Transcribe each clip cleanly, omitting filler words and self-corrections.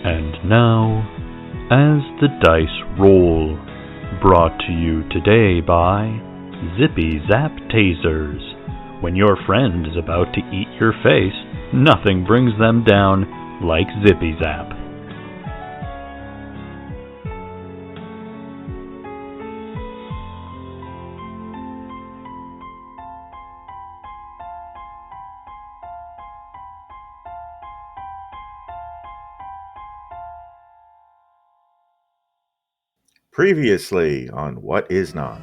And now, as the dice roll, brought to you today by Zippy Zap Tasers. When your friend is about to eat your face, nothing brings them down like Zippy Zap. Previously on What Is Not.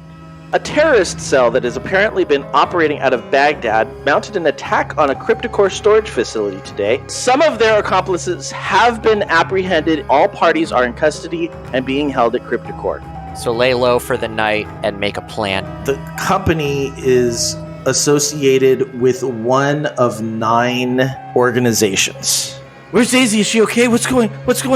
A terrorist cell that has apparently been operating out of Baghdad mounted an attack on a cryptocore storage facility today. Some of their accomplices have been apprehended. All parties are in custody and being held at cryptocore. So lay low for the night and make a plan. The company is associated with one of 9 organizations. Where's Daisy? Is she okay? What's going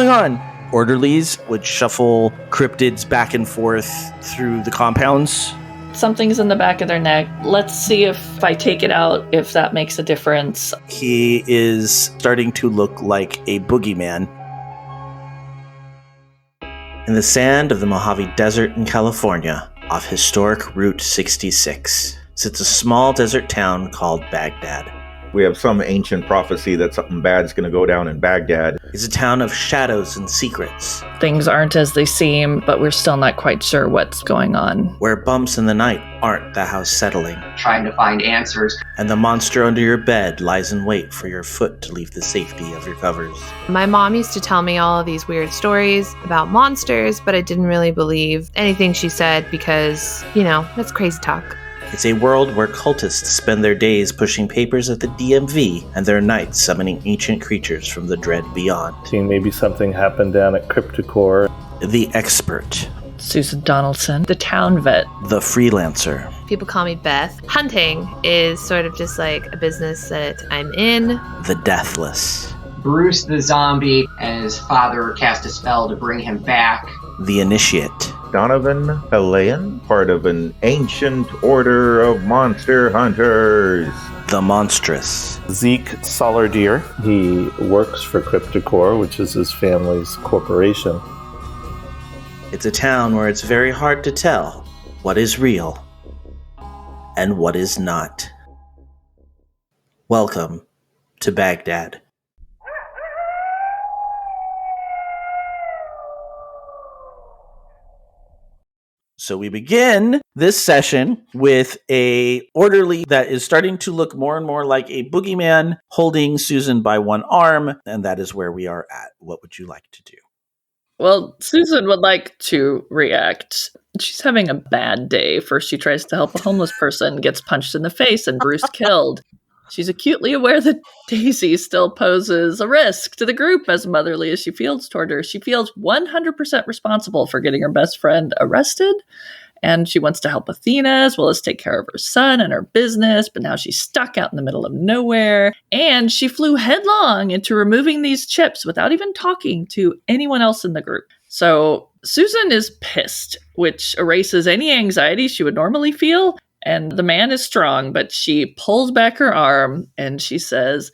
on? Orderlies would shuffle cryptids back and forth through the compounds. Something's in the back of their neck. Let's see if I take it out, if that makes a difference. He is starting to look like a boogeyman. In the sand of the Mojave Desert in California, off historic Route 66, sits a small desert town called Baghdad. We have some ancient prophecy that something bad's going to go down in Baghdad. It's a town of shadows and secrets, Things aren't as they seem, but we're still not quite sure what's going on. where bumps in the night aren't the house settling, trying to find answers. and the monster under your bed lies in wait for your foot to leave the safety of your covers. My mom used to tell me all of these weird stories about monsters, but I didn't really believe anything she said because, that's crazy talk. It's a world where cultists spend their days pushing papers at the DMV and their nights summoning ancient creatures from the dread beyond. Seeing maybe something happened down at Cryptocore. The expert, Susan Donaldson, the town vet. the freelancer, People call me Beth. Hunting is sort of just like a business that I'm in. the deathless, Bruce the zombie and his father cast a spell to bring him back. the initiate, Donovan, Helayan, part of an ancient order of monster hunters. the monstrous, Zeke Solardier. He works for Cryptocore, which is his family's corporation. It's a town where it's very hard to tell what is real and what is not. Welcome to Baghdad. So we begin this session with a orderly that is starting to look more and more like a boogeyman holding Susan by one arm, and that is where we are at. What would you like to do? Well, Susan would like to react. She's having a bad day. First, she tries to help a homeless person, gets punched in the face, and Bruce killed. She's acutely aware that Daisy still poses a risk to the group, as motherly as she feels toward her. She feels 100% responsible for getting her best friend arrested, and she wants to help Athena as well as take care of her son and her business, but now she's stuck out in the middle of nowhere, and she flew headlong into removing these chips without even talking to anyone else in the group. So Susan is pissed, which erases any anxiety she would normally feel. And the man is strong, but she pulls back her arm and she says,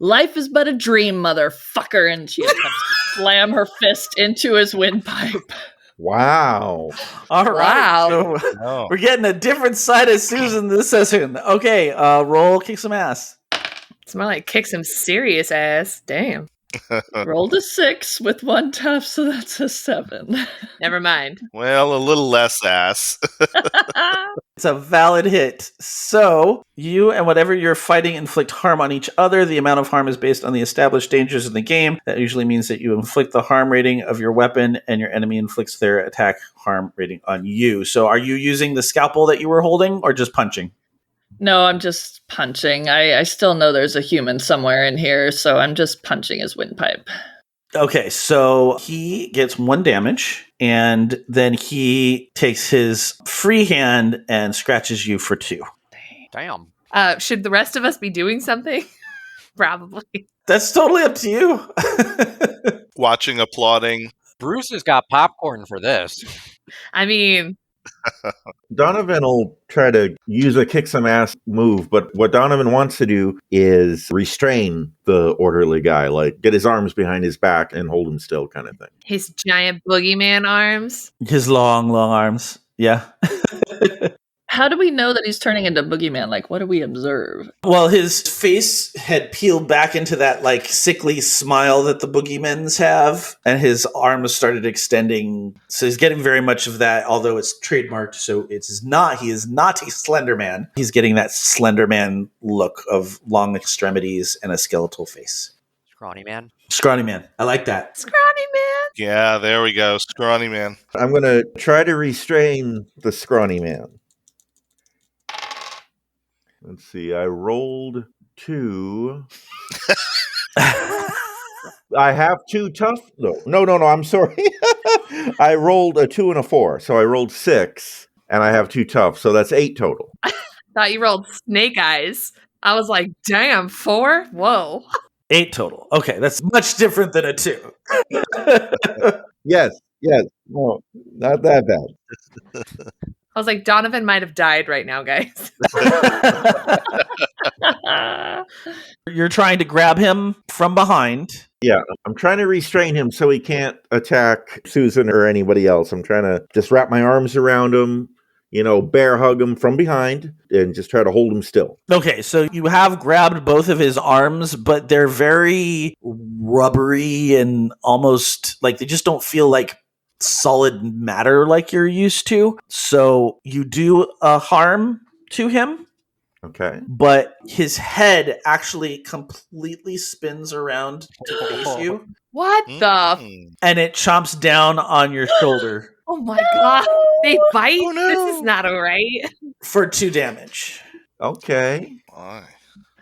"Life is but a dream, motherfucker." And she attempts to slam her fist into his windpipe. Wow. All right. Wow. So we're getting a different side of Susan this session. Okay, roll kick some ass. It's more like kick some serious ass. Damn. Rolled a 6 with 1 tough, so that's a 7. Never mind. Well, a little less ass. It's a valid hit. So, you and whatever you're fighting inflict harm on each other. The amount of harm is based on the established dangers in the game. That usually means that you inflict the harm rating of your weapon and your enemy inflicts their attack harm rating on you. So, are you using the scalpel that you were holding or just punching? No, I'm just punching. I still know there's a human somewhere in here, so I'm just punching his windpipe. Okay, so he gets 1 damage, and then he takes his free hand and scratches you for 2. Damn. Should the rest of us be doing something? Probably. That's totally up to you. Watching, applauding. Bruce has got popcorn for this. I mean, Donovan will try to use a kick some ass move, but what Donovan wants to do is restrain the orderly guy, like get his arms behind his back and hold him still kind of thing. His giant boogeyman arms. His long arms. Yeah. How do we know that he's turning into Boogeyman? Like, what do we observe? Well, his face had peeled back into that like sickly smile that the boogeymans have, and his arms started extending. So he's getting very much of that, although it's trademarked. So he is not a Slender Man. He's getting that Slender Man look of long extremities and a skeletal face. Scrawny man. Scrawny man. I like that. Scrawny man. Yeah, there we go. Scrawny man. I'm going to try to restrain the scrawny man. Let's see. I rolled 2. I have 2 tough. No. I'm sorry. I rolled a 2 and a 4. So I rolled 6 and I have 2 tough. So that's 8 total. Thought you rolled snake eyes. I was like, damn, 4? Whoa. 8 total. Okay. That's much different than a 2. Yes. No, not that bad. I was like, Donovan might have died right now, guys. You're trying to grab him from behind. Yeah, I'm trying to restrain him so he can't attack Susan or anybody else. I'm trying to just wrap my arms around him, bear hug him from behind and just try to hold him still. Okay, so you have grabbed both of his arms, but they're very rubbery and almost like they just don't feel like solid matter like you're used to. So you do a harm to him. Okay. But his head actually completely spins around to face you. What the? And it chomps down on your shoulder. Oh my God. They bite? Oh, no. This is not all right. For 2 damage. Okay. Why?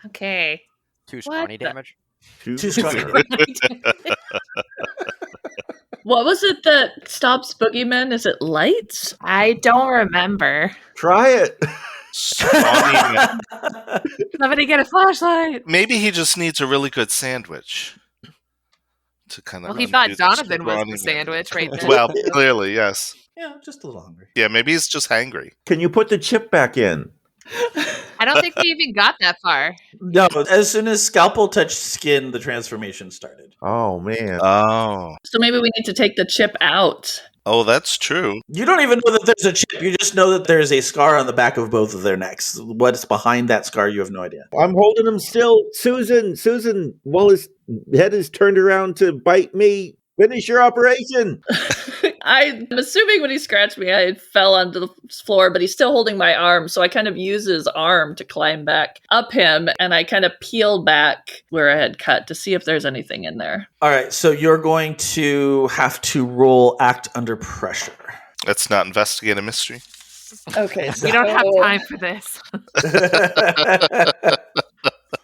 Okay. 2 scrawny damage? 2 scrawny damage. What was it that stops Boogeyman? Is it lights? I don't remember. Try it. Scrawny man. Somebody get a flashlight. Maybe he just needs a really good sandwich to kind of. Well, he thought Donovan was the sandwich right there. Well, clearly, yes. Yeah, just a little hungry. Yeah, maybe he's just hangry. Can you put the chip back in? I don't think they even got that far. No, as soon as Scalpel touched skin, the transformation started. Oh, man. Oh. So maybe we need to take the chip out. Oh, that's true. You don't even know that there's a chip. You just know that there's a scar on the back of both of their necks. What's behind that scar, you have no idea. I'm holding him still. Susan, while his head is turned around to bite me, finish your operation. I'm assuming when he scratched me, I fell onto the floor, but he's still holding my arm. So I kind of use his arm to climb back up him, and I kind of peel back where I had cut to see if there's anything in there. All right, so you're going to have to roll Act Under Pressure. Let's not investigate a mystery. Okay. We don't have time for this.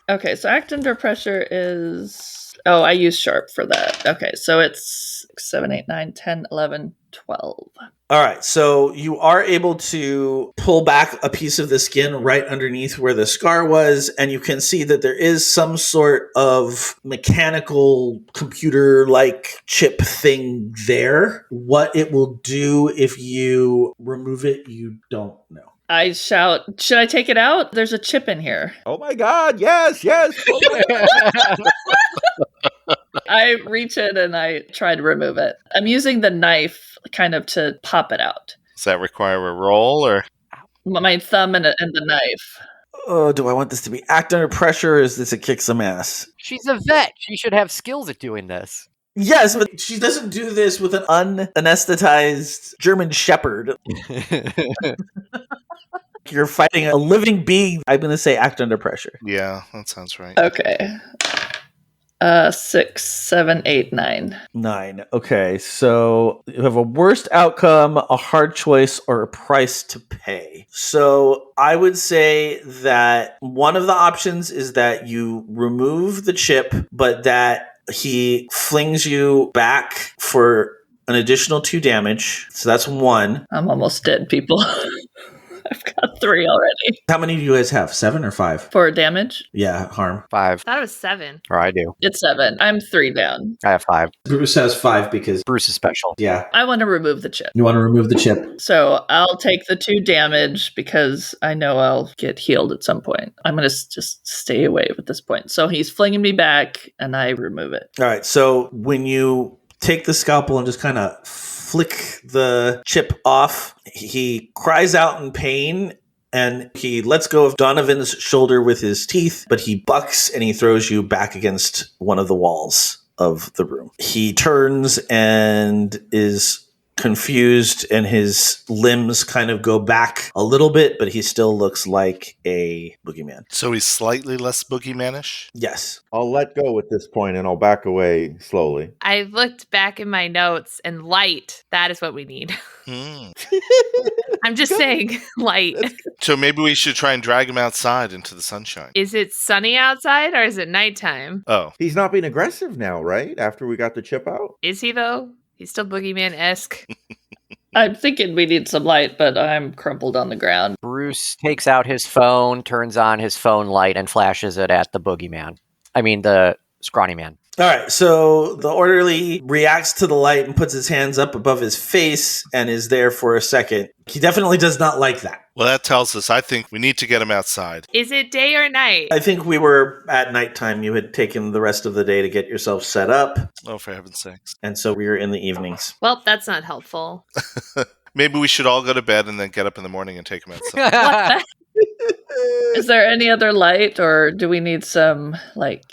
Okay, so Act Under Pressure is... Oh, I use Sharp for that. Okay, so it's 7, 8, 9, 10, 11, 12. All right, so you are able to pull back a piece of the skin right underneath where the scar was, and you can see that there is some sort of mechanical computer-like chip thing there. What it will do if you remove it, you don't know. I shout, should I take it out? There's a chip in here. Oh my God, yes. I reach in and I try to remove it. I'm using the knife kind of to pop it out. Does that require a roll or? My thumb and the knife. Oh, do I want this to be Act Under Pressure, or is this a kick some ass? She's a vet. She should have skills at doing this. Yes, but she doesn't do this with an unanesthetized German Shepherd. You're fighting a living being. I'm going to say Act Under Pressure. Yeah, that sounds right. Okay. 6, 7, 8, 9. 9. Okay, so you have a worst outcome, a hard choice, or a price to pay. So I would say that one of the options is that you remove the chip, but that he flings you back for an additional 2 damage. So that's 1. I'm almost dead, people. I've got 3 already. How many do you guys have? 7 or 5? For damage, Yeah, harm. 5. I thought it was 7. Or I do. it's 7. I'm 3 down. I have 5. Bruce has 5 because, Bruce is special. yeah, I want to remove the chip. you want to remove the chip. So I'll take the 2 damage because I know I'll get healed at some point. I'm going to just stay away at this point. So he's flinging me back and I remove it. All right, so when you take the scalpel and just kind of flick the chip off, he cries out in pain and he lets go of Donovan's shoulder with his teeth, but he bucks and he throws you back against one of the walls of the room. He turns and is confused and his limbs kind of go back a little bit, but he still looks like a boogeyman. So he's slightly less boogeyman-ish? Yes. I'll let go at this point and I'll back away slowly. I looked back in my notes and light, that is what we need. I'm just saying, light. So maybe we should try and drag him outside into the sunshine. Is it sunny outside or is it nighttime? Oh. He's not being aggressive now, right? After we got the chip out? Is he though? He's still boogeyman-esque. I'm thinking we need some light, but I'm crumpled on the ground. Bruce takes out his phone, turns on his phone light, and flashes it at the boogeyman. I mean, the scrawny man. All right, so the orderly reacts to the light and puts his hands up above his face and is there for a second. He definitely does not like that. Well, that tells us I think we need to get him outside. Is it day or night? I think we were at nighttime. You had taken the rest of the day to get yourself set up, Oh, for heaven's sakes. and so we were in the evenings. Well, that's not helpful. Maybe we should all go to bed and then get up in the morning and take him outside. Is there any other light, or do we need some, like,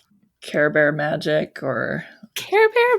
Care Bear magic, or... Care Bear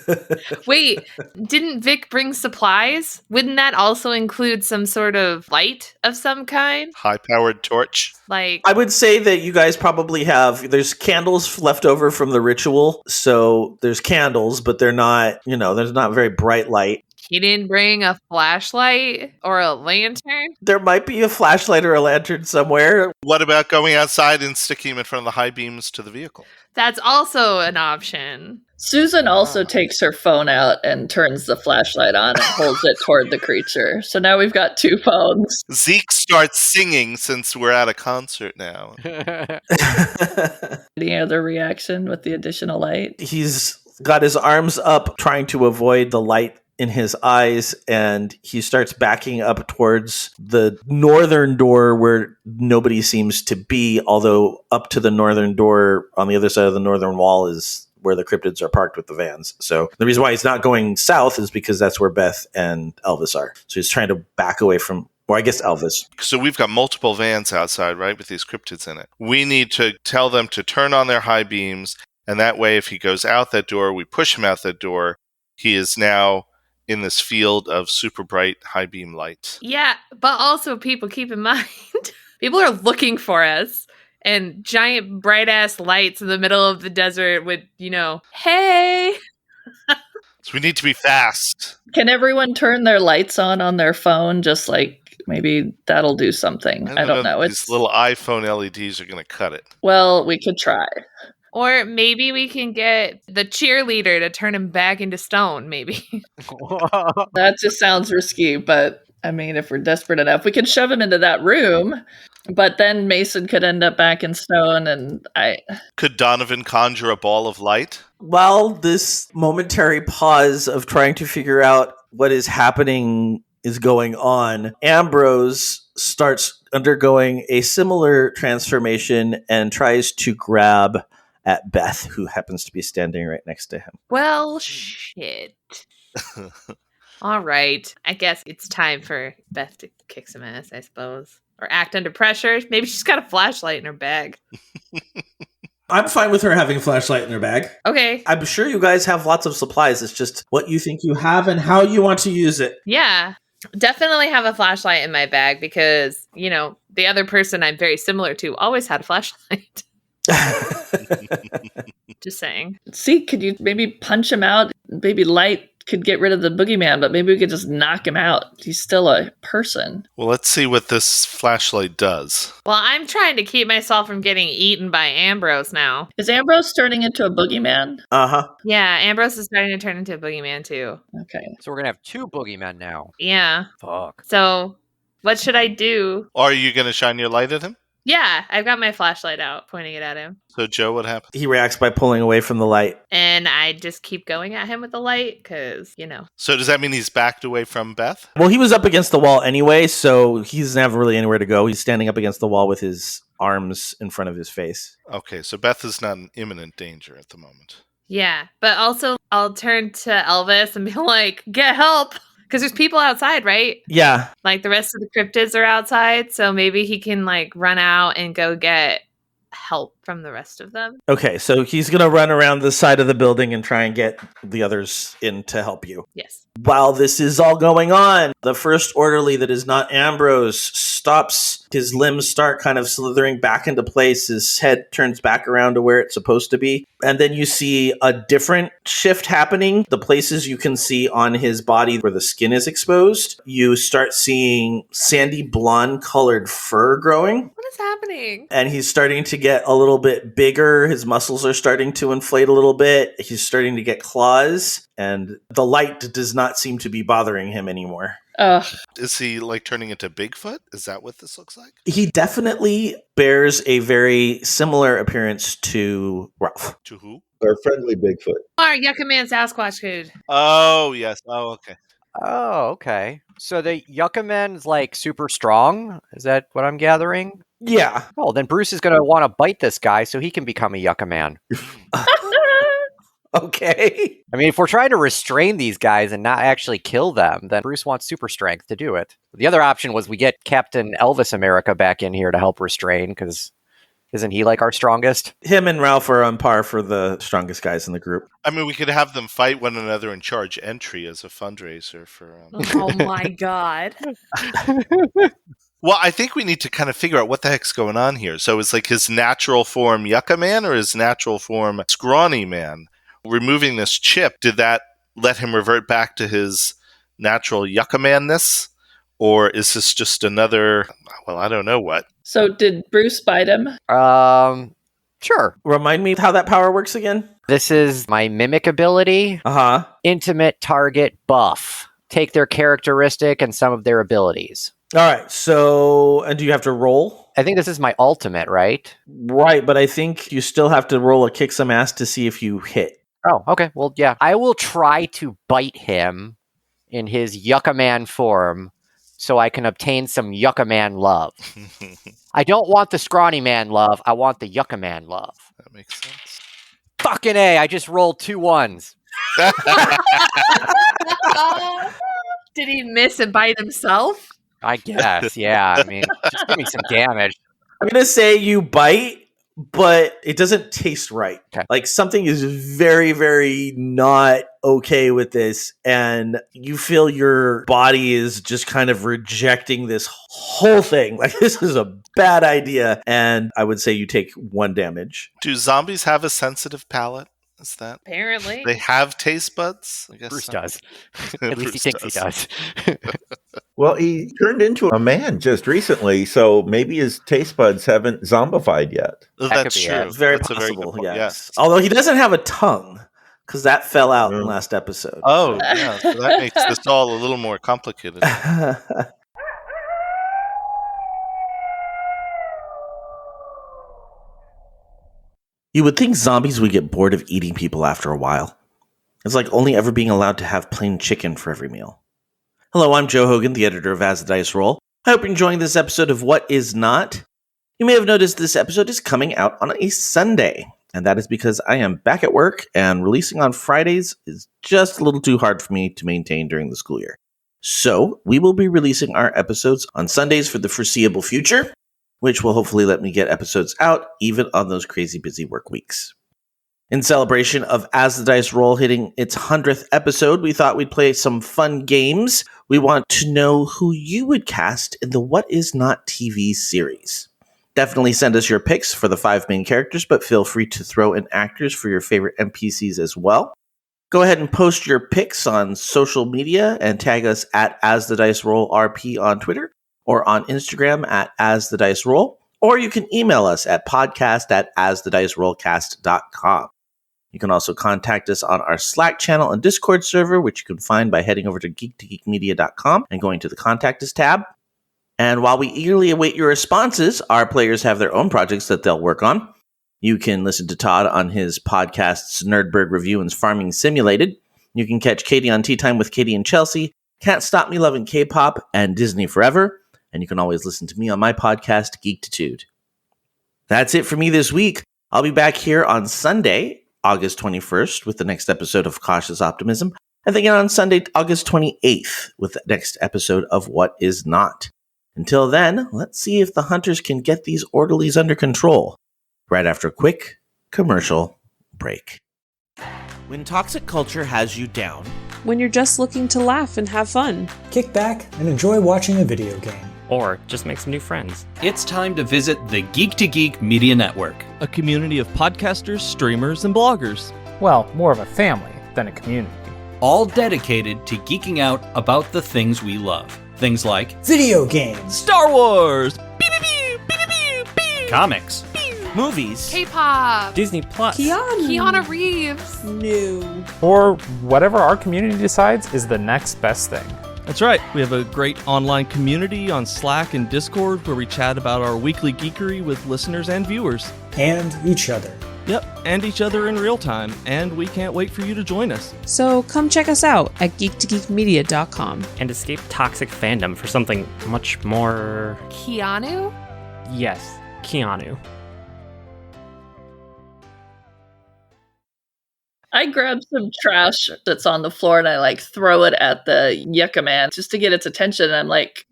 magic? Wait, didn't Vic bring supplies? Wouldn't that also include some sort of light of some kind? High-powered torch. Like, I would say that you guys probably there's candles left over from the ritual, so there's candles, but they're not, there's not very bright light. he didn't bring a flashlight or a lantern? There might be a flashlight or a lantern somewhere. What about going outside and sticking him in front of the high beams to the vehicle? That's also an option. Susan also takes her phone out and turns the flashlight on and holds it toward the creature. So now we've got 2 phones. Zeke starts singing since we're at a concert now. Any other reaction with the additional light? He's got his arms up trying to avoid the light in his eyes, and he starts backing up towards the northern door where nobody seems to be, although up to the northern door on the other side of the northern wall is where the cryptids are parked with the vans. So the reason why he's not going south is because that's where Beth and Elvis are. So he's trying to back away from, or I guess Elvis. So we've got multiple vans outside, right, with these cryptids in it. We need to tell them to turn on their high beams, and that way if he goes out that door, we push him out that door. He is now in this field of super bright high beam light. Yeah, but also people, keep in mind, people are looking for us. And giant bright ass lights in the middle of the desert with, hey. So we need to be fast. Can everyone turn their lights on their phone? Just like maybe that'll do something. I don't know. These little iPhone LEDs are going to cut it. Well, we could try. Or maybe we can get the cheerleader to turn him back into stone, maybe. That just sounds risky, but I mean, if we're desperate enough, we could shove him into that room. But then Mason could end up back in stone, and Could Donovan conjure a ball of light? While this momentary pause of trying to figure out what is happening is going on, Ambrose starts undergoing a similar transformation and tries to grab at Beth, who happens to be standing right next to him. Well, shit. All right. I guess it's time for Beth to kick some ass, I suppose. Or act under pressure. Maybe she's got a flashlight in her bag. I'm fine with her having a flashlight in her bag. Okay. I'm sure you guys have lots of supplies. It's just what you think you have and how you want to use it. Yeah. Definitely have a flashlight in my bag because, the other person I'm very similar to always had a flashlight. Just saying. See, could you maybe punch him out? Maybe light could get rid of the boogeyman, but maybe we could just knock him out. He's still a person. Well, let's see what this flashlight does. Well, I'm trying to keep myself from getting eaten by Ambrose now. Is Ambrose turning into a boogeyman? Uh-huh. Yeah, Ambrose is starting to turn into a boogeyman too. Okay. So we're going to have 2 boogeymen now. Yeah. Fuck. So What should I do? Are you going to shine your light at him? Yeah, I've got my flashlight out, pointing it at him. So, Joe, what happens? He reacts by pulling away from the light. And I just keep going at him with the light because, So does that mean he's backed away from Beth? Well, he was up against the wall anyway, so he doesn't have really anywhere to go. He's standing up against the wall with his arms in front of his face. Okay, so Beth is not in imminent danger at the moment. Yeah, but also I'll turn to Elvis and be like, get help. Because there's people outside, right? Yeah. Like the rest of the cryptids are outside. So maybe he can like run out and go get help from the rest of them. Okay, so he's going to run around the side of the building and try and get the others in to help you. Yes. While this is all going on, the first orderly that is not Ambrose stops. His limbs start kind of slithering back into place. His head turns back around to where it's supposed to be. And then you see a different shift happening. The places you can see on his body where the skin is exposed, you start seeing sandy blonde colored fur growing. What is happening? And he's starting to get a little bit bigger. His muscles are starting to inflate a little bit. He's starting to get claws. And the light does not seem to be bothering him anymore. Ugh. Is he like turning into Bigfoot? Is that what this looks like? He definitely bears a very similar appearance to Ralph. To who? Our friendly Bigfoot. Our Yucca Man Sasquatch food. Oh, yes. Oh, okay. Oh, okay. So the Yucca Man's like super strong? Is that what I'm gathering? Yeah. Oh, then Bruce is going to want to bite this guy so he can become a Yucca Man. Okay. I mean, if we're trying to restrain these guys and not actually kill them, then Bruce wants super strength to do it. The other option was we get Captain Elvis America back in here to help restrain, because isn't he like our strongest? Him and Ralph are on par for the strongest guys in the group. I mean, we could have them fight one another and charge entry as a fundraiser for... Oh my god. Well, I think we need to kind of figure out what the heck's going on here. So it's like his natural form Yucca Man or his natural form Scrawny Man? Removing this chip, did that let him revert back to his natural Yucca Man-ness? Or is this just another, well, I don't know what. So did Bruce bite him? Sure. Remind me how that power works again? This is my mimic ability. Uh-huh. Intimate target buff. Take their characteristic and some of their abilities. All right. So, and do you have to roll? I think this is my ultimate, right? Right, but I think you still have to roll a kick some ass to see if you hit. Oh, okay. Well, yeah. I will try to bite him in his Yucca Man form so I can obtain some Yucca Man love. I don't want the Scrawny Man love. I want the Yucca Man love. That makes sense. Fucking A, I just rolled 2 1s. Did he miss and bite himself? I guess, yeah. I mean, just give me some damage. I'm going to say you bite, but it doesn't taste right. Okay. Like something is very, very not okay with this. And you feel your body is just kind of rejecting this whole thing. Like this is a bad idea. And I would say you take 1 damage. Do zombies have a sensitive palate? Is that? Apparently. They have taste buds? I guess Bruce so. does. At least he thinks he does. Well, he turned into a man just recently, so maybe his taste buds haven't zombified yet. That's could be true. it. It's very That's a good possible, point. yes. Although he doesn't have a tongue, because that fell out in Mm. last episode. Oh, yeah. So that makes this all a little more complicated. You would think zombies would get bored of eating people after a while. It's like only ever being allowed to have plain chicken for every meal. Hello, I'm Joe Hogan, the editor of As the Dice Roll. I hope you're enjoying this episode of What Is Not. You may have noticed this episode is coming out on a Sunday, and that is because I am back at work, and releasing on Fridays is just a little too hard for me to maintain during the school year. So, we will be releasing our episodes on Sundays for the foreseeable future, which will hopefully let me get episodes out even on those crazy busy work weeks. In celebration of As the Dice Roll hitting its 100th episode, we thought we'd play some fun games. We want to know who you would cast in the What Is Not TV series. Definitely send us your picks for the 5 main characters, but feel free to throw in actors for your favorite NPCs as well. Go ahead and post your picks on social media and tag us at As the Dice Roll RP on Twitter or on Instagram at As the Dice Roll, or you can email us at podcast@asthedicerollcast.com. You can also contact us on our Slack channel and Discord server, which you can find by heading over to geekmedia.com and going to the Contact Us tab. And while we eagerly await your responses, our players have their own projects that they'll work on. You can listen to Todd on his podcasts Nerdberg Review and Farming Simulated. You can catch Katie on Tea Time with Katie and Chelsea, Can't Stop Me Loving K-Pop, and Disney Forever. And you can always listen to me on my podcast, Geektitude. That's it for me this week. I'll be back here on Sunday, August 21st, with the next episode of Cautious Optimism. And then again on Sunday, August 28th, with the next episode of What Is Not. Until then, let's see if the hunters can get these orderlies under control. Right after a quick commercial break. When toxic culture has you down. When you're just looking to laugh and have fun. Kick back and enjoy watching a video game. Or just make some new friends. It's time to visit the Geek to Geek Media Network, a community of podcasters, streamers, and bloggers. Well, more of a family than a community. All dedicated to geeking out about the things we love. Things like video games, Star Wars, comics, movies, K-pop, Disney Plus, Keanu Reeves, new, or whatever our community decides is the next best thing. That's right. We have a great online community on Slack and Discord where we chat about our weekly geekery with listeners and viewers. And each other. Yep, and each other in real time. And we can't wait for you to join us. So come check us out at geektogeekmedia.com. And escape toxic fandom for something much more... Keanu? Yes, Keanu. I grab some trash that's on the floor and I throw it at the yucca man just to get its attention. And I'm like,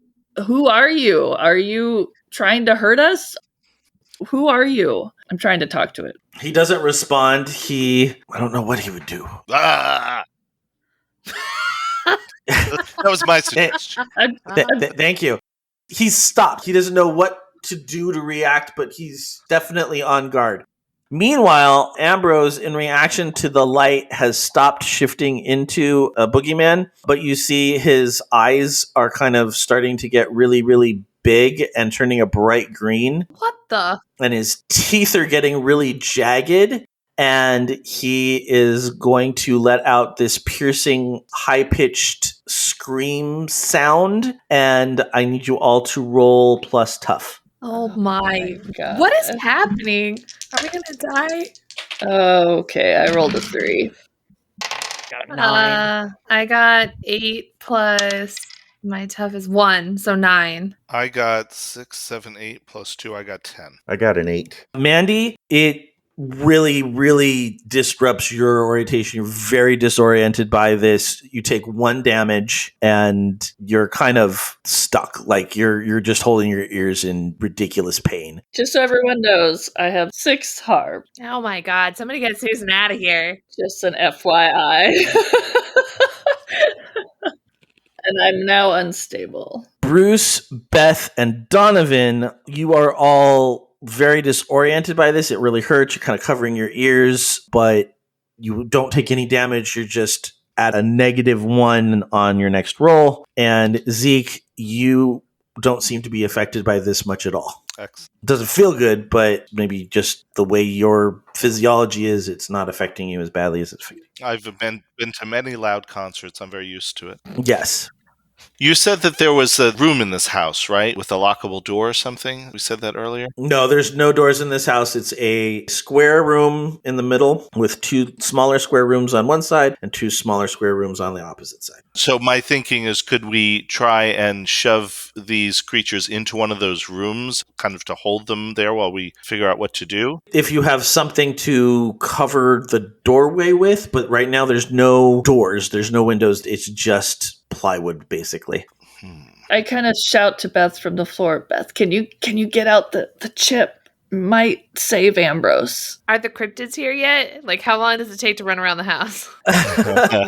who are you? Are you trying to hurt us? Who are you? I'm trying to talk to it. He doesn't respond. I don't know what he would do. Ah! That was my suggestion. Thank you. He's stopped. He doesn't know what to do to react, but he's definitely on guard. Meanwhile, Ambrose, in reaction to the light, has stopped shifting into a boogeyman, but you see his eyes are kind of starting to get really, really big and turning a bright green. What the? And his teeth are getting really jagged, and he is going to let out this piercing, high-pitched scream sound, and I need you all to roll plus tough. Oh my God. What is happening? Are we gonna die? Okay, I rolled a 3. Got a 9. I got 8 plus my tough is 1, so 9. I got 6, 7, 8 plus 2. I got 10. I got an 8. Mandy, it really, really disrupts your orientation. You're very disoriented by this. You take 1 damage and you're kind of stuck. Like you're just holding your ears in ridiculous pain. Just so everyone knows, I have 6 harm. Oh my god, somebody get Susan out of here. Just an FYI. And I'm now unstable. Bruce, Beth, and Donovan, you are all very disoriented by this. It really hurts. You're kind of covering your ears, but you don't take any damage. You're just at a -1 on your next roll. And Zeke, you don't seem to be affected by this much at all. Excellent. Doesn't feel good, but maybe just the way your physiology is, it's not affecting you as badly as it's affecting you. I've been to many loud concerts. I'm very used to it. Yes. You said that there was a room in this house, right? With a lockable door or something? We said that earlier? No, there's no doors in this house. It's a square room in the middle with 2 smaller square rooms on one side and 2 smaller square rooms on the opposite side. So my thinking is, could we try and shove these creatures into one of those rooms, kind of to hold them there while we figure out what to do? If you have something to cover the doorway with, but right now there's no doors, there's no windows, it's just plywood, basically. I kind of shout to Beth from the floor, Beth, can you get out the chip? Might save Ambrose. Are the cryptids here yet? Like, how long does it take to run around the house?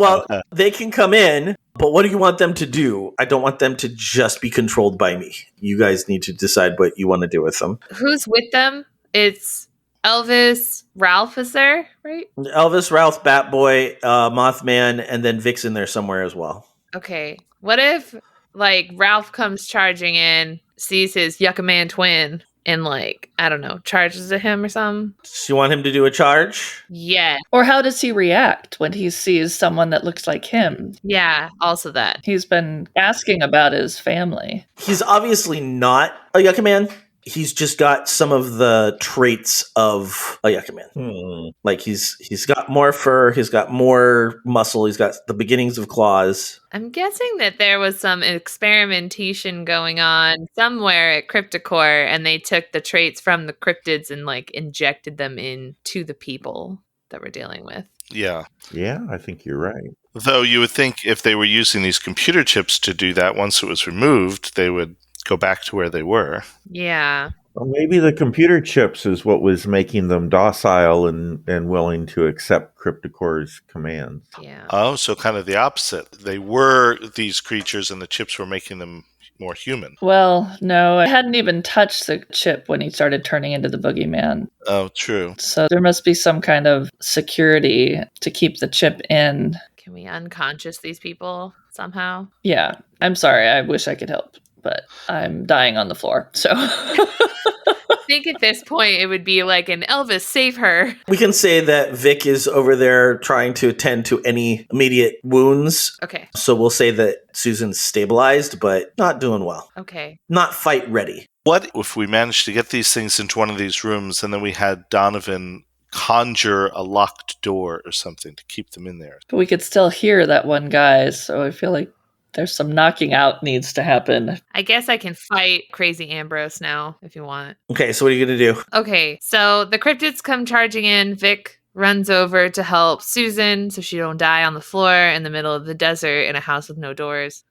Well, they can come in, but what do you want them to do? I don't want them to just be controlled by me. You guys need to decide what you want to do with them. Who's with them? It's Elvis, Ralph is there, right? Elvis, Ralph, Batboy, Mothman, and then Vic's in there somewhere as well. Okay. What if, Ralph comes charging in, sees his Yucca Man twin, and like, I don't know, charges at him or something. So you want him to do a charge? Yeah. Or how does he react when he sees someone that looks like him? Yeah, also that. He's been asking about his family. He's obviously not a Yucca Man. He's just got some of the traits of a Yucca Man. Like he's got more fur, he's got more muscle, he's got the beginnings of claws. I'm guessing that there was some experimentation going on somewhere at Cryptocore, and they took the traits from the cryptids and like injected them into the people that we're dealing with. Yeah. Yeah, I think you're right. Though you would think if they were using these computer chips to do that, once it was removed, they would go back to where they were. Yeah. Well, maybe the computer chips is what was making them docile and willing to accept Cryptocore's commands. Yeah. Oh, so kind of the opposite. They were these creatures and the chips were making them more human. Well, no, I hadn't even touched the chip when he started turning into the boogeyman. Oh, true. So there must be some kind of security to keep the chip in. Can we unconscious these people somehow? Yeah, I'm sorry. I wish I could help, but I'm dying on the floor. So I think at this point it would be like an Elvis, save her. We can say that Vic is over there trying to attend to any immediate wounds. Okay. So we'll say that Susan's stabilized, but not doing well. Okay. Not fight ready. What if we managed to get these things into one of these rooms and then we had Donovan conjure a locked door or something to keep them in there? but we could still hear that one guy. So I feel like there's some knocking out needs to happen. I guess I can fight Crazy Ambrose now if you want. Okay, so what are you going to do? Okay, so the cryptids come charging in. Vic runs over to help Susan so she don't die on the floor in the middle of the desert in a house with no doors.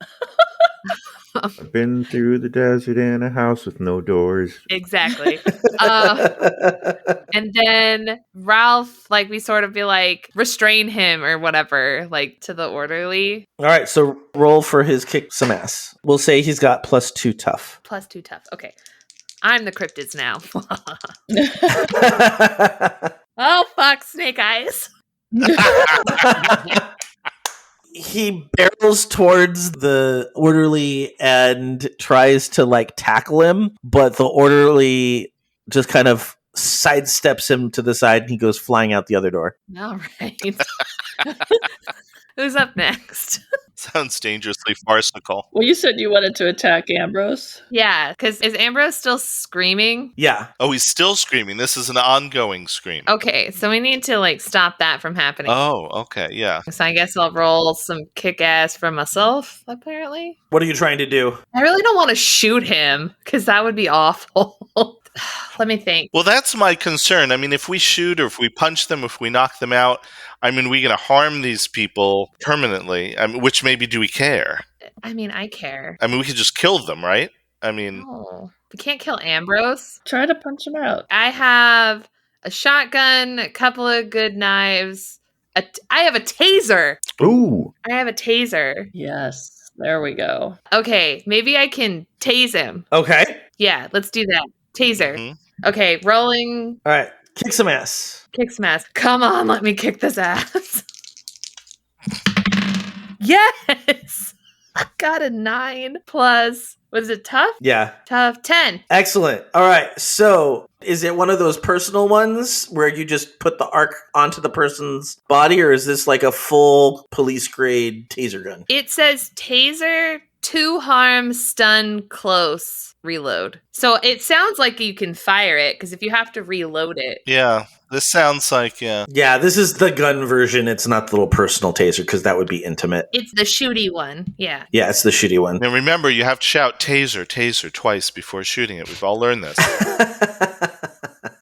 I've been through the desert in a house with no doors. Exactly. And then Ralph, like, we sort of be like, restrain him or whatever, like, to the orderly. All right, so roll for his kick some ass. We'll say he's got +2 tough. +2 tough. Okay. I'm the cryptids now. Oh, fuck, Snake Eyes. He barrels towards the orderly and tries to like tackle him, but the orderly just kind of sidesteps him to the side and he goes flying out the other door. All right. Who's up next? Sounds dangerously farcical. Well, you said you wanted to attack Ambrose. Yeah, because is Ambrose still screaming? Yeah. Oh, he's still screaming. This is an ongoing scream. Okay, so we need to like stop that from happening. Oh, okay, yeah. So I guess I'll roll some kick-ass for myself, apparently. What are you trying to do? I really don't want to shoot him, because that would be awful. Let me think. Well, that's my concern. I mean, if we shoot or if we punch them, if we knock them out, I mean, we're going to harm these people permanently. I mean, which maybe do we care? I mean, I care. I mean, we could just kill them, right? I mean, No, we can't kill Ambrose. Try to punch him out. I have a shotgun, a couple of good knives. I have a taser. Ooh. I have a taser. Yes, there we go. Okay, maybe I can tase him. Okay. Yeah, let's do that. Taser. Okay, rolling. All right, kick some ass. Kick some ass. Come on, let me kick this ass. Yes! I got a 9 plus, what is it, tough? Yeah. Tough 10. Excellent. All right, so is it one of those personal ones where you just put the arc onto the person's body, or is this like a full police grade taser gun? It says taser, 2 harm, stun, close, reload. So it sounds like you can fire it, because if you have to reload it. yeah, this sounds like, yeah. Yeah, this is the gun version. It's not the little personal taser because that would be intimate. It's the shooty one. Yeah. Yeah, it's the shitty one. Now remember, you have to shout taser, taser twice before shooting it. We've all learned this.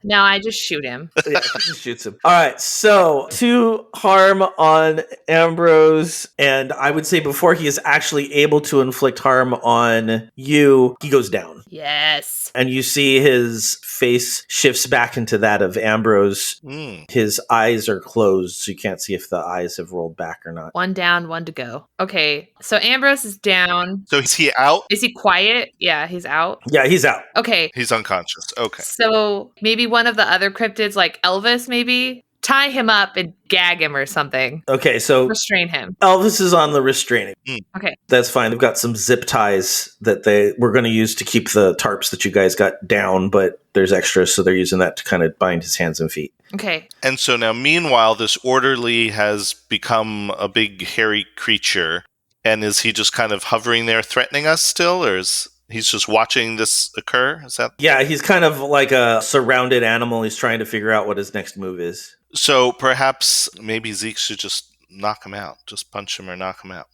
No, I just shoot him. Yeah, he just shoots him. All right, so 2 harm on Ambrose, and I would say before he is actually able to inflict harm on you, he goes down. Yes. And you see his face shifts back into that of Ambrose. His eyes are closed, so you can't see if the eyes have rolled back or not. 1 down, 1 to go. Okay, so Ambrose is down. So is he out? Is he quiet? Yeah, he's out. Yeah, he's out. Okay. He's unconscious. Okay. So maybe one of the other cryptids, like Elvis, maybe tie him up and gag him or something. Okay, so Restrain him. Elvis is on the restraining. Okay. That's fine. They've got some zip ties that they were going to use to keep the tarps that you guys got down, but there's extras, so they're using that to kind of bind his hands and feet. Okay. And so now, meanwhile, this orderly has become a big hairy creature. And is he just kind of hovering there threatening us still, or is he's just watching this occur? Is that? Yeah, he's kind of like a surrounded animal. He's trying to figure out what his next move is. So perhaps maybe Zeke should just knock him out. Just punch him or knock him out.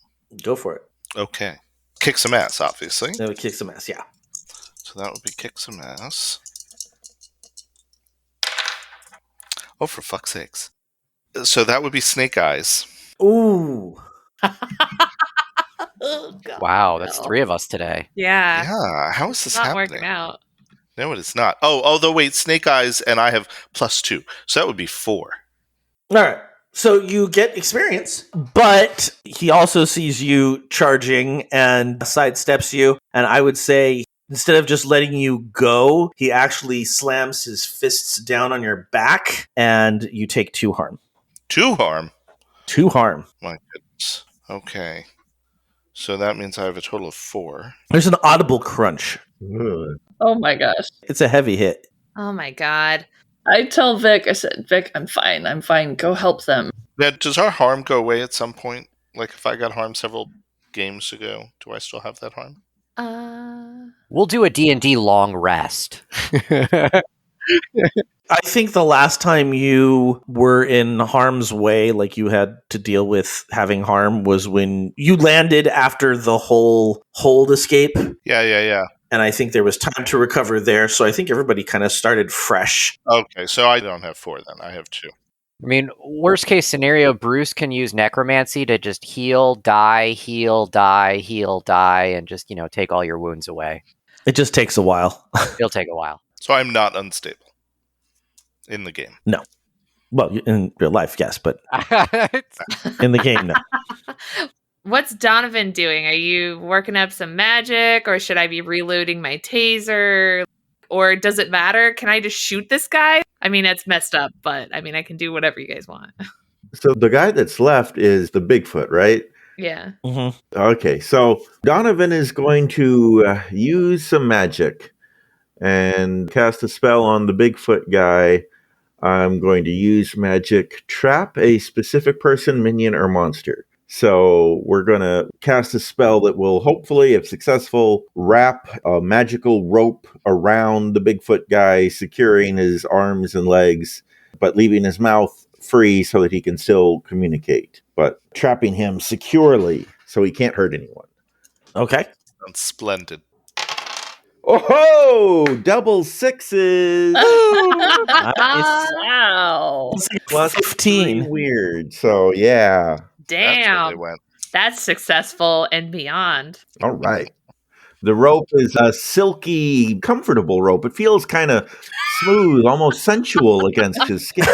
Go for it. Okay. Kick some ass, obviously. That would kick some ass, yeah. So that would be kick some ass. Oh, for fuck's sakes. So that would be Snake Eyes. Ooh. Oh, God, Wow, that's 3 of us today. Yeah. Yeah, how is this Not happening? working out. No, it is not. Oh, although wait, Snake Eyes and I have +2. So that would be 4. All right. So you get experience, but he also sees you charging and sidesteps you. And I would say instead of just letting you go, he actually slams his fists down on your back and you take 2 harm. 2 harm? 2 harm. My goodness. Okay. So that means I have a total of 4. There's an audible crunch. Oh my gosh. It's a heavy hit. Oh my God. I tell Vic, I said, Vic, I'm fine. Go help them. Now, does our harm go away at some point? Like if I got harmed several games ago, do I still have that harm? We'll do a D&D long rest. I think the last time you were in harm's way, like you had to deal with having harm, was when you landed after the whole hold escape. Yeah. And I think there was time to recover there. So I think everybody kind of started fresh. Okay, so I don't have 4 then. I have 2. I mean, worst case scenario, Bruce can use necromancy to just heal, die, and just, take all your wounds away. It just takes a while. It'll take a while. So I'm not unstable in the game. No. Well, in real life, yes, but in the game, no. What's Donovan doing? Are you working up some magic, or should I be reloading my taser? Or does it matter? Can I just shoot this guy? I mean, it's messed up, but I mean, I can do whatever you guys want. So the guy that's left is the Bigfoot, right? Yeah. Mm-hmm. Okay, so Donovan is going to use some magic and cast a spell on the Bigfoot guy. I'm going to use magic trap a specific person, minion, or monster. So we're going to cast a spell that will hopefully, if successful, wrap a magical rope around the Bigfoot guy, securing his arms and legs, but leaving his mouth free so that he can still communicate, but trapping him securely so he can't hurt anyone. Okay. That's splendid. Oh, double 6s. Wow. Plus 15. Weird. So, yeah. Damn. That's successful and beyond. All right. The rope is a silky, comfortable rope. It feels kind of smooth, almost sensual against his skin.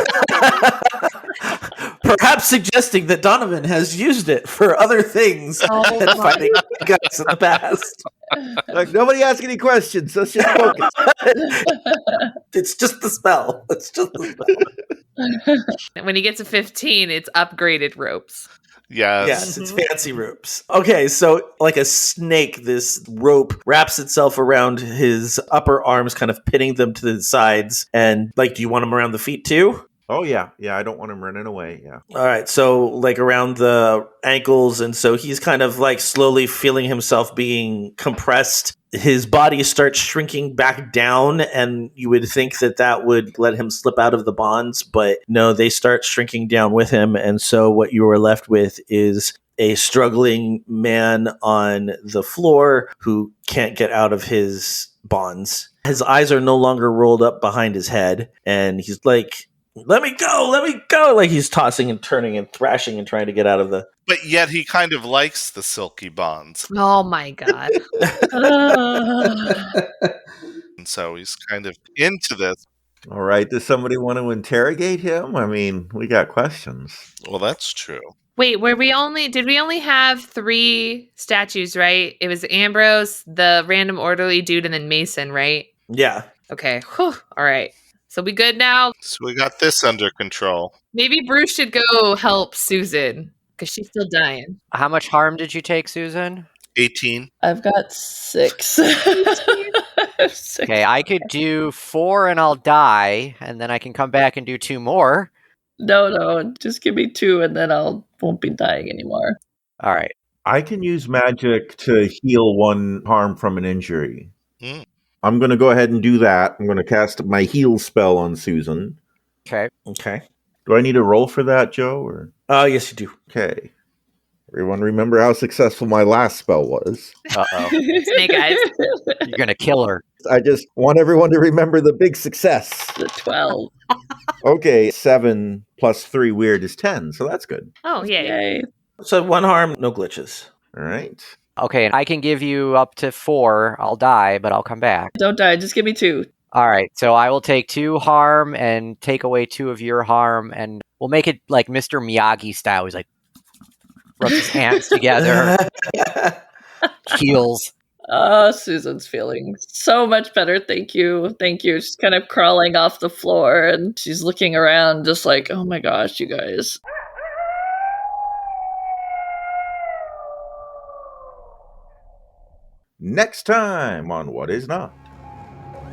Perhaps suggesting that Donovan has used it for other things than fighting guys in the past. Like, nobody ask any questions. Let's just focus. It's just the spell. When he gets a 15, it's upgraded ropes. Yes, it's fancy ropes. Okay, so like a snake, this rope wraps itself around his upper arms, kind of pinning them to the sides. And like, do you want him around the feet too? Oh, yeah. Yeah, I don't want him running away. Yeah. All right, so like around the ankles. And so he's kind of like slowly feeling himself being compressed. His body starts shrinking back down, and you would think that that would let him slip out of the bonds. But no, they start shrinking down with him. And so what you are left with is a struggling man on the floor who can't get out of his bonds. His eyes are no longer rolled up behind his head. And he's like, let me go. Like he's tossing and turning and thrashing and trying to get out of the... But yet he kind of likes the silky bonds. Oh my God. And so he's kind of into this. All right. Does somebody want to interrogate him? I mean, we got questions. Well, that's true. Wait, did we only have 3 statues, right? It was Ambrose, the random orderly dude, and then Mason, right? Yeah. Okay. Whew. All right. So we good now? So we got this under control. Maybe Bruce should go help Susan because she's still dying. How much harm did you take, Susan? 18. I've got 6. Okay, I could do 4 and I'll die, and then I can come back and do 2 more. No, just give me 2 and then won't be dying anymore. All right. I can use magic to heal 1 harm from an injury. Mm. I'm going to go ahead and do that. I'm going to cast my heal spell on Susan. Okay. Okay. Do I need to roll for that, Joe? Or Yes, you do. okay. Everyone remember how successful my last spell was. Uh-oh. Snake eyes. You're going to kill her. I just want everyone to remember the big success. The 12. Okay, 7 plus 3 weird is 10, so that's good. Oh, yay. So 1 harm, no glitches. All right. Okay, I can give you up to 4. I'll die, but I'll come back. Don't die, just give me 2. All right, so I will take 2 harm and take away 2 of your harm, and we'll make it like Mr. Miyagi style. He's like, rubs his hands together, heals. Susan's feeling so much better. Thank you. She's kind of crawling off the floor and she's looking around just like, oh my gosh, you guys. Next time on What Is Not.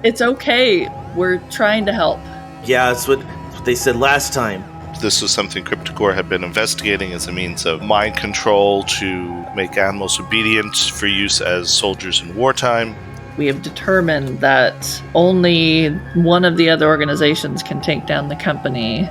It's okay. We're trying to help. Yeah, that's what they said last time. This was something Cryptocore had been investigating as a means of mind control to make animals obedient for use as soldiers in wartime. We have determined that only one of the other organizations can take down the company.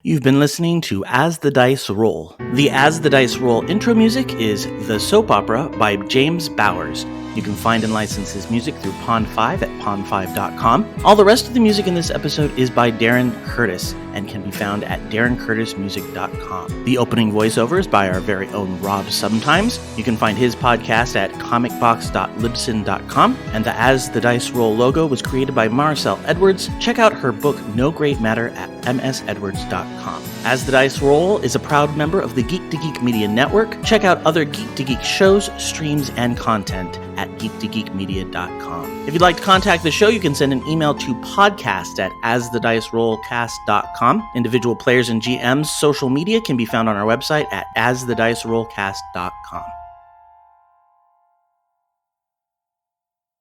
You've been listening to As the Dice Roll. The As the Dice Roll intro music is The Soap Opera by James Bowers. You can find and license his music through Pond5 at pond5.com. All the rest of the music in this episode is by Darren Curtis and can be found at darrencurtismusic.com. The opening voiceover is by our very own Rob Sometimes. You can find his podcast at comicbox.libsyn.com. And the As the Dice Roll logo was created by Maricel Edwards. Check out her book No Great Matter at msedwards.com. As the Dice Roll is a proud member of the Geek to Geek Media Network. Check out other Geek to Geek shows, streams, and content at geektogeekmedia.com. If you'd like to contact the show, you can send an email to podcast at asthedicerollcast.com. Individual players and GMs' social media can be found on our website at asthedicerollcast.com.